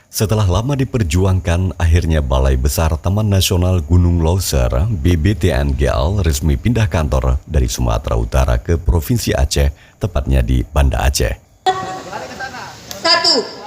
Setelah lama diperjuangkan, akhirnya Balai Besar Taman Nasional Gunung Leuser (BBTNGL) resmi pindah kantor dari Sumatera Utara ke Provinsi Aceh, tepatnya di Banda Aceh. 1.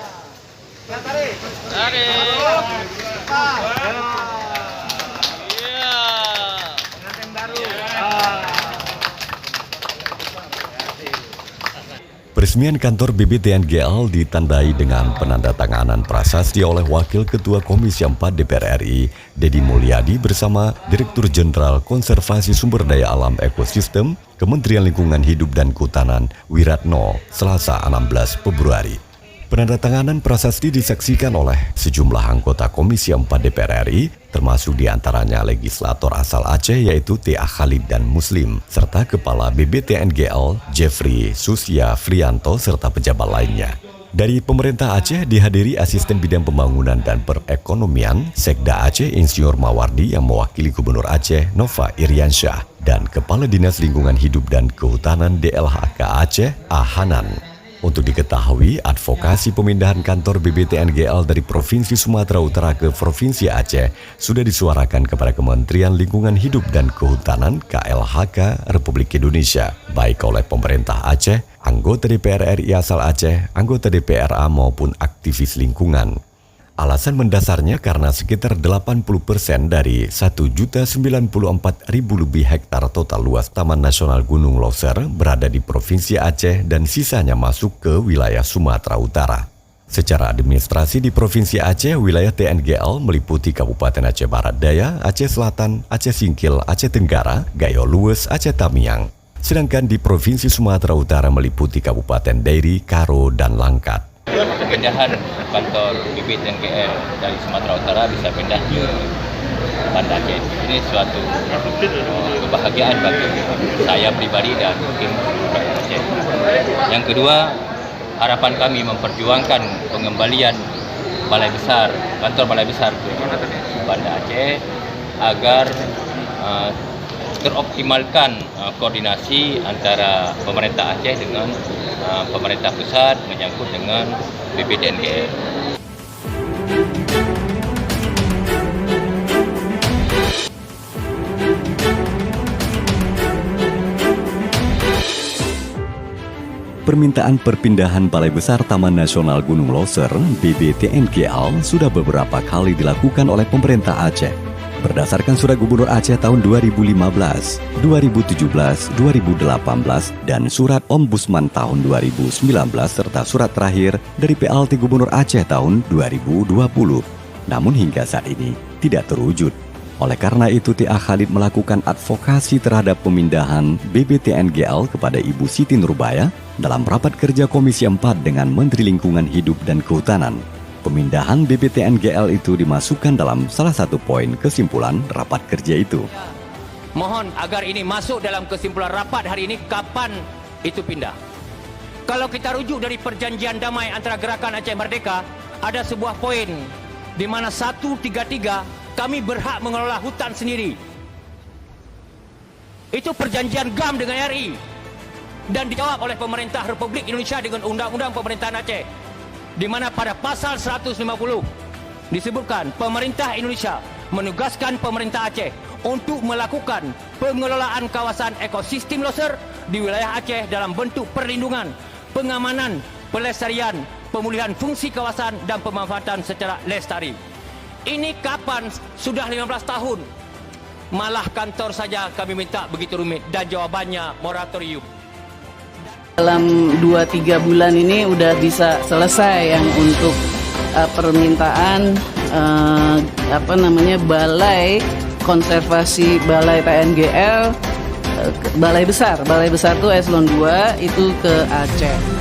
Peresmian kantor BBTNGL ditandai dengan penandatanganan prasasti oleh Wakil Ketua Komisi 4 DPR RI, Deddy Mulyadi bersama Direktur Jenderal Konservasi Sumber Daya Alam Ekosistem, Kementerian Lingkungan Hidup dan Kehutanan, Wiratno, Selasa 16 Februari. Penandatanganan prasasti disaksikan oleh sejumlah anggota Komisi 4 DPR RI, termasuk diantaranya legislator asal Aceh yaitu T.A. Khalid dan Muslim, serta Kepala BBTNGL Jeffrey Susya Frianto serta pejabat lainnya. Dari pemerintah Aceh dihadiri Asisten Bidang Pembangunan dan Perekonomian Sekda Aceh Insinyur Mawardi yang mewakili Gubernur Aceh Nova Iriansyah dan Kepala Dinas Lingkungan Hidup dan Kehutanan DLHK Aceh A. Hanan. Untuk diketahui, advokasi pemindahan kantor BBTNGL dari Provinsi Sumatera Utara ke Provinsi Aceh sudah disuarakan kepada Kementerian Lingkungan Hidup dan Kehutanan KLHK Republik Indonesia, baik oleh pemerintah Aceh, anggota DPR RI asal Aceh, anggota DPRA maupun aktivis lingkungan. Alasan mendasarnya karena sekitar 80% dari 1.094.000 lebih hektar total luas Taman Nasional Gunung Leuser berada di Provinsi Aceh dan sisanya masuk ke wilayah Sumatera Utara. Secara administrasi di Provinsi Aceh, wilayah TNGL meliputi Kabupaten Aceh Barat Daya, Aceh Selatan, Aceh Singkil, Aceh Tenggara, Gayo Lues, Aceh Tamiang. Sedangkan di Provinsi Sumatera Utara meliputi Kabupaten Dairi, Karo, dan Langkat. Pemindahan kantor BBTNGL dari Sumatera Utara bisa pindah ke Banda Aceh. Ini suatu kebahagiaan bagi saya pribadi dan mungkin rakyat Aceh. Yang kedua, harapan kami memperjuangkan pengembalian kantor Balai Besar ke Banda Aceh agar teroptimalkan koordinasi antara pemerintah Aceh dengan pemerintah pusat menyangkut dengan BBTNGL. Permintaan perpindahan Balai Besar Taman Nasional Gunung Leuser (BBTNGL) sudah beberapa kali dilakukan oleh pemerintah Aceh. Berdasarkan Surat Gubernur Aceh tahun 2015, 2017, 2018, dan Surat Ombudsman tahun 2019 serta surat terakhir dari PLT Gubernur Aceh tahun 2020. Namun hingga saat ini tidak terwujud. Oleh karena itu, T.A. Khalid melakukan advokasi terhadap pemindahan BBTNGL kepada Ibu Siti Nurbaya dalam rapat kerja Komisi 4 dengan Menteri Lingkungan Hidup dan Kehutanan. Pemindahan BBTNGL itu dimasukkan dalam salah satu poin kesimpulan rapat kerja itu. Mohon agar ini masuk dalam kesimpulan rapat hari ini, kapan itu pindah. Kalau kita rujuk dari perjanjian damai antara Gerakan Aceh Merdeka, ada sebuah poin di mana 133 kami berhak mengelola hutan sendiri. Itu perjanjian GAM dengan RI dan dijawab oleh pemerintah Republik Indonesia dengan Undang-Undang Pemerintahan Aceh, di mana pada pasal 150 disebutkan pemerintah Indonesia menugaskan pemerintah Aceh untuk melakukan pengelolaan kawasan ekosistem Leuser di wilayah Aceh dalam bentuk perlindungan, pengamanan, pelestarian, pemulihan fungsi kawasan dan pemanfaatan secara lestari. Ini kapan? Sudah 15 tahun. Malah kantor saja kami minta begitu rumit dan jawabannya moratorium. Dalam 2-3 bulan ini udah bisa selesai yang untuk permintaan Balai Konservasi Balai TNGL Balai Besar itu eselon 2 itu ke Aceh.